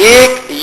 1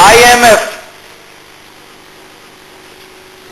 IMF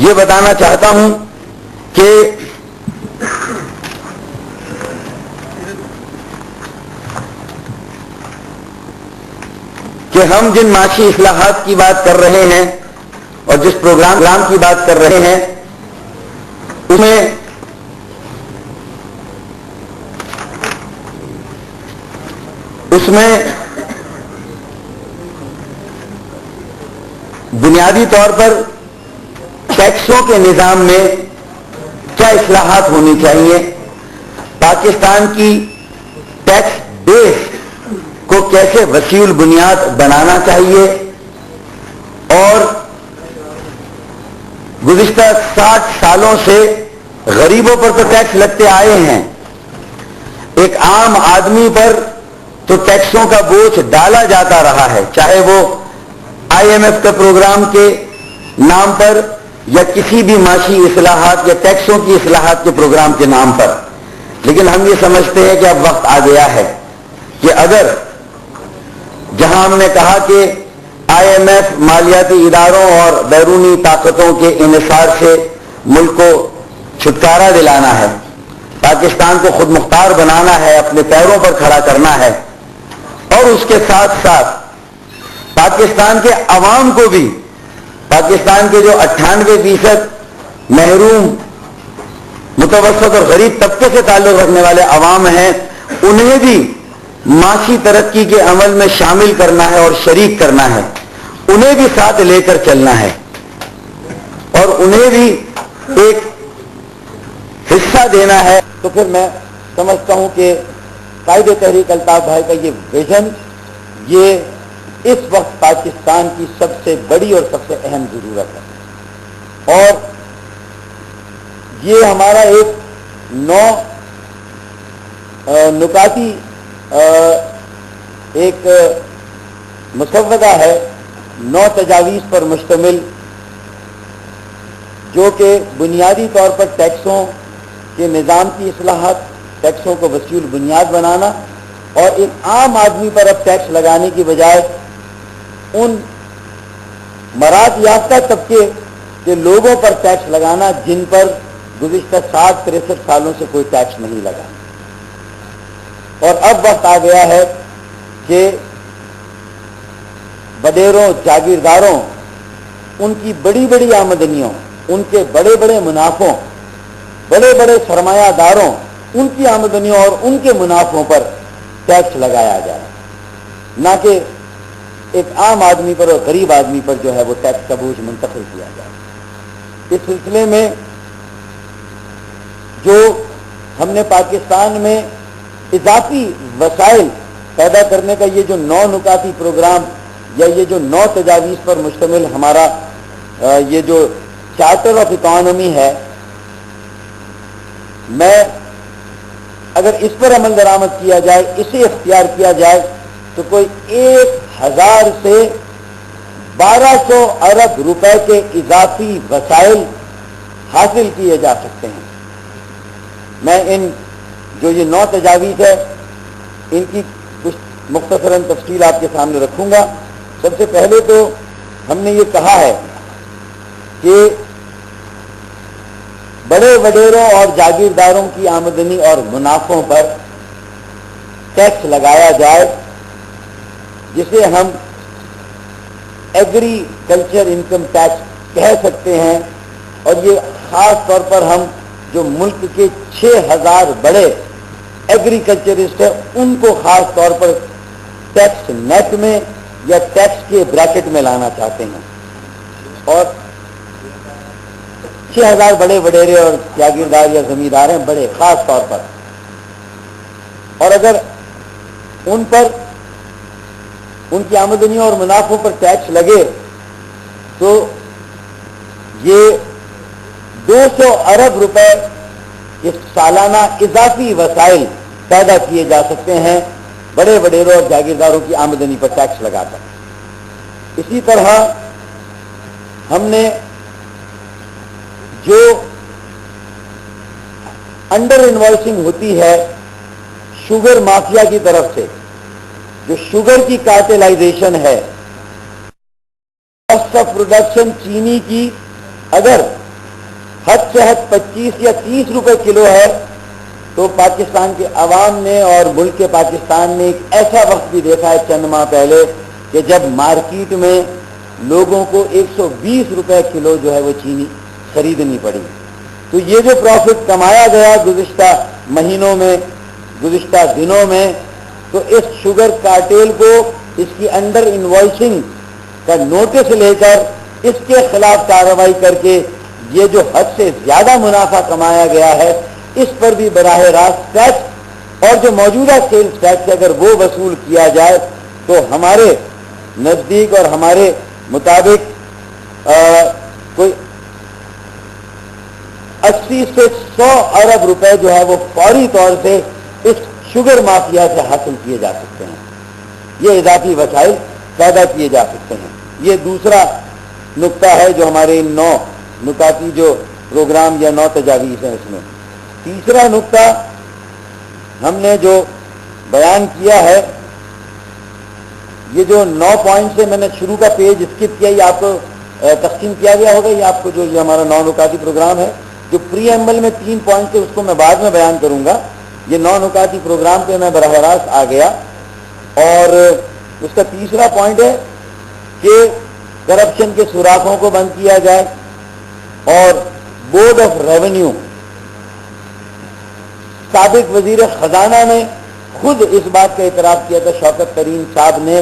یہ بتانا چاہتا ہوں کہ ہم جن معاشی اصلاحات کی بات کر رہے ہیں اور جس پروگرام کی بات کر رہے ہیں اس میں بنیادی طور پر ٹیکسوں کے نظام میں کیا اصلاحات ہونی چاہیے، پاکستان کی ٹیکس بیس کو کیسے وسیع البنیاد بنانا چاہیے، اور گزشتہ 60 سالوں سے غریبوں پر تو ٹیکس لگتے آئے ہیں، ایک عام آدمی پر تو ٹیکسوں کا بوجھ ڈالا جاتا رہا ہے، چاہے وہ IMF کے پروگرام کے نام پر یا کسی بھی معاشی اصلاحات یا ٹیکسوں کی اصلاحات کے پروگرام کے نام پر. لیکن ہم یہ سمجھتے ہیں کہ اب وقت آ گیا ہے کہ اگر جہاں ہم نے کہا کہ IMF مالیاتی اداروں اور بیرونی طاقتوں کے انحصار سے ملک کو چھٹکارا دلانا ہے، پاکستان کو خود مختار بنانا ہے، اپنے پیروں پر کھڑا کرنا ہے، اور اس کے ساتھ ساتھ پاکستان کے عوام کو بھی، پاکستان کے جو 98% محروم متوسط اور غریب طبقے سے تعلق رکھنے والے عوام ہیں، انہیں بھی معاشی ترقی کے عمل میں شامل کرنا ہے اور شریک کرنا ہے، انہیں بھی ساتھ لے کر چلنا ہے اور انہیں بھی ایک حصہ دینا ہے. تو پھر میں سمجھتا ہوں کہ قائد تحریک الطاف بھائی کا یہ ویژن، یہ اس وقت پاکستان کی سب سے بڑی اور سب سے اہم ضرورت ہے، اور یہ ہمارا ایک نکاتی ایک مسودہ ہے، 9 تجاویز پر مشتمل، جو کہ بنیادی طور پر ٹیکسوں کے نظام کی اصلاحات، ٹیکسوں کو وسیع البنیاد بنانا، اور ایک عام آدمی پر اب ٹیکس لگانے کی بجائے ان مراد یافتہ طبقے کے لوگوں پر ٹیکس لگانا جن پر گزشتہ 60-63 سالوں سے کوئی ٹیکس نہیں لگا. اور اب وقت آ گیا ہے کہ وڈیروں، جاگیرداروں، ان کی بڑی بڑی آمدنیوں، ان کے بڑے بڑے منافعوں، بڑے بڑے سرمایہ داروں، ان کی آمدنیوں اور ان کے منافعوں پر ٹیکس لگایا جائے، نہ کہ ایک عام آدمی پر اور غریب آدمی پر جو ہے وہ ٹیکس کا بوجھ منتقل کیا جائے. اس سلسلے میں جو ہم نے پاکستان میں اضافی وسائل پیدا کرنے کا یہ جو 9 نکاتی پروگرام یا یہ جو 9 تجاویز پر مشتمل ہمارا یہ جو چارٹر آف اکانومی ہے، میں اگر اس پر عمل درآمد کیا جائے، اسے اختیار کیا جائے، تو کوئی 1000 سے 1200 ارب روپے کے اضافی وسائل حاصل کیے جا سکتے ہیں. میں ان جو یہ 9 تجاویز ہے ان کی کچھ مختصراً تفصیل آپ کے سامنے رکھوں گا. سب سے پہلے تو ہم نے یہ کہا ہے کہ بڑے وڈیروں اور جاگیرداروں کی آمدنی اور منافعوں پر ٹیکس لگایا جائے، جسے ہم ایگریکلچر انکم ٹیکس کہہ سکتے ہیں، اور یہ خاص طور پر ہم جو ملک کے 6000 بڑے ایگریکلچرسٹ ہیں ان کو خاص طور پر ٹیکس نیٹ میں یا ٹیکس کے بریکٹ میں لانا چاہتے ہیں. اور 6000 بڑے وڈیرے اور جاگیردار یا زمیندار ہیں بڑے خاص طور پر، اور اگر ان پر ان کی آمدنیوں اور منافعوں پر ٹیکس لگے تو یہ 200 ارب روپے کے سالانہ اضافی وسائل پیدا کیے جا سکتے ہیں بڑے وڈیروں اور جاگیرداروں کی آمدنی پر ٹیکس لگا کر. اسی طرح ہم نے جو انڈر انوائسنگ ہوتی ہے شوگر مافیا کی طرف سے، جو شوگر کی کارٹلائزیشن ہے، کاسٹ آف پروڈکشن چینی کی اگر حد سے حد 25 یا 30 روپے کلو ہے، تو پاکستان کے عوام نے اور ملک کے پاکستان نے ایک ایسا وقت بھی دیکھا ہے چند ماہ پہلے کہ جب مارکیٹ میں لوگوں کو 120 روپے کلو جو ہے وہ چینی خریدنی پڑی. تو یہ جو پروفٹ کمایا گیا گزشتہ مہینوں میں، گزشتہ دنوں میں، تو اس شوگر کارٹیل کو اس کی انڈر انوائسنگ کا نوٹس لے کر اس کے خلاف کارروائی کر کے یہ جو حد سے زیادہ منافع کمایا گیا ہے اس پر بھی براہ راست ٹیکس اور جو موجودہ سیلز ٹیکس اگر وہ وصول کیا جائے تو ہمارے نزدیک اور ہمارے مطابق کوئی 80 سے 100 ارب روپے جو ہے وہ فوری طور سے اس شوگر مافیا سے حاصل کیے جا سکتے ہیں. یہ اضافی وسائل پیدا کیے جا سکتے ہیں. یہ دوسرا نقطہ ہے جو ہمارے ان 9 نکاتی جو پروگرام یا 9 تجاویز ہیں اس میں. تیسرا نقطہ ہم نے جو بیان کیا ہے، یہ جو 9 پوائنٹ سے میں نے شروع کا پیج اسکپ کیا، یہ آپ کو تقسیم کیا گیا ہوگا. یہ آپ کو جو یہ ہمارا 9 نکاتی پروگرام ہے، جو پری ایمبل میں 3 پوائنٹ تھے اس کو میں بعد میں بیان کروں گا. یہ 9 نکاتی پروگرام پہ میں براہ راست آ گیا. اور اس کا تیسرا پوائنٹ ہے کہ کرپشن کے سوراخوں کو بند کیا جائے اور بورڈ آف ریونیو، سابق وزیر خزانہ نے خود اس بات کا اعتراف کیا تھا، شوکت ترین صاحب نے،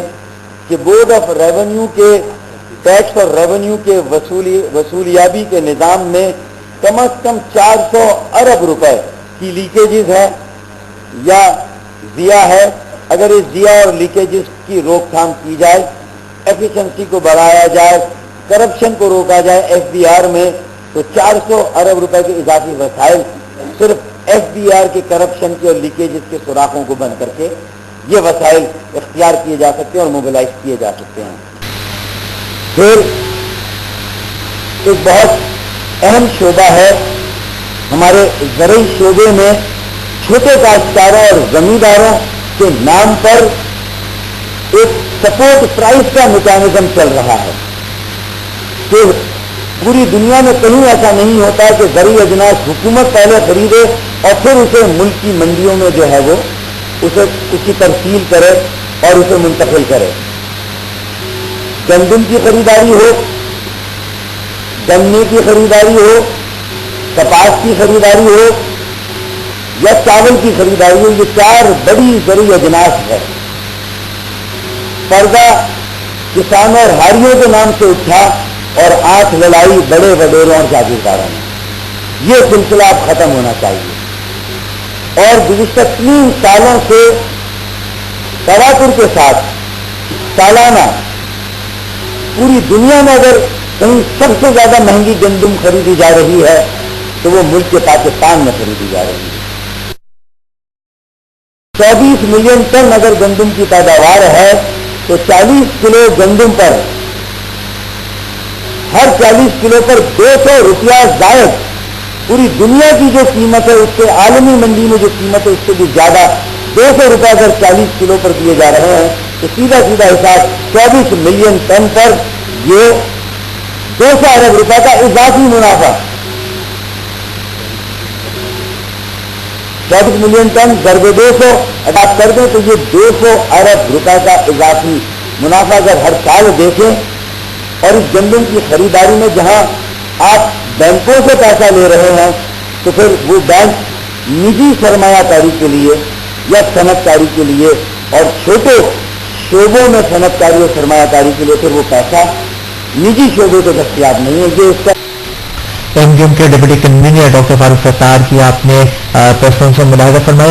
کہ بورڈ آف ریونیو کے ٹیکس اور ریونیو کے وصولیابی کے نظام میں کم از کم 400 ارب روپے کی لیکیجز ہے یا ضیاع ہے. اگر اس ضیاع اور لیکیجز کی روک تھام کی جائے، ایفیشنسی کو بڑھایا جائے، کرپشن کو روکا جائے ایف بی آر میں، تو 400 ارب روپے کے اضافی وسائل صرف ایف بی آر کے کرپشن کے اور لیکیجز کے سوراخوں کو بند کر کے یہ وسائل اختیار کیے جا سکتے ہیں اور موبلائز کیے جا سکتے ہیں. پھر ایک بہت اہم شعبہ ہے ہمارے زرعی شعبے میں، چھوٹے کاشتکاروں اور زمینداروں کے نام پر ایک سپورٹ پرائز کا میکانزم چل رہا ہے کہ پوری دنیا میں کہیں ایسا نہیں ہوتا کہ زرعی اجناس حکومت پہلے خریدے اور پھر اسے ملک کی منڈیوں میں جو ہے وہ اسے اس کی ترسیل کرے اور اسے منتقل کرے. گندم کی خریداری ہو، گنے کی خریداری ہو، کپاس کی خریداری ہو یا چاول کی خریداری ہو، یہ 4 بڑی زرعی اجناس ہے. پردہ کسانوں اور ہاریوں کے نام سے اٹھا اور آنکھ لڑائی بڑے وڈیروں اور جاگیرداروں میں. یہ سلسلہ اب ختم ہونا چاہیے. اور گزشتہ 3 سالوں سے تواتر کے ساتھ سالانہ پوری دنیا میں اگر کہیں سب سے زیادہ مہنگی گندم خریدی جا رہی ہے تو وہ ملک کے پاکستان میں خریدی جا رہی ہے. 24 ملین ٹن اگر گندم کی پیداوار ہے تو 40 کلو گندم پر، ہر 40 کلو پر 200 روپیہ زائد پوری دنیا کی جو قیمت ہے اس سے، عالمی منڈی میں جو قیمت ہے اس سے بھی زیادہ 200 روپے اگر 40 کلو پر دیے جا رہے ہیں تو سیدھا سیدھا حساب 24 ملین ٹن پر یہ 200 ارب روپے کا اضافی منافع. 24 ملین ٹن ضرب 200 اگر آپ کر دیں تو یہ 200 ارب روپے کا اضافی منافع اگر ہر سال دیکھیں. اور اس گندم کی خریداری میں جہاں آپ بینکوں سے پیسہ لے رہے ہیں تو پھر وہ بینک نجی سرمایہ کاری کے لیے یا صنعت کاری کے لیے اور چھوٹے شعبوں میں صنعت کاری اور سرمایہ کاری کے لیے پھر وہ پیسہ نجی شعبے کو دستیاب نہیں ہے. یہ اس کا ایم ڈی ایم کے deputy convener doctor Farooq Sattar کی آپ نے پریس کانفرنس میں ملاحظہ فرمایا.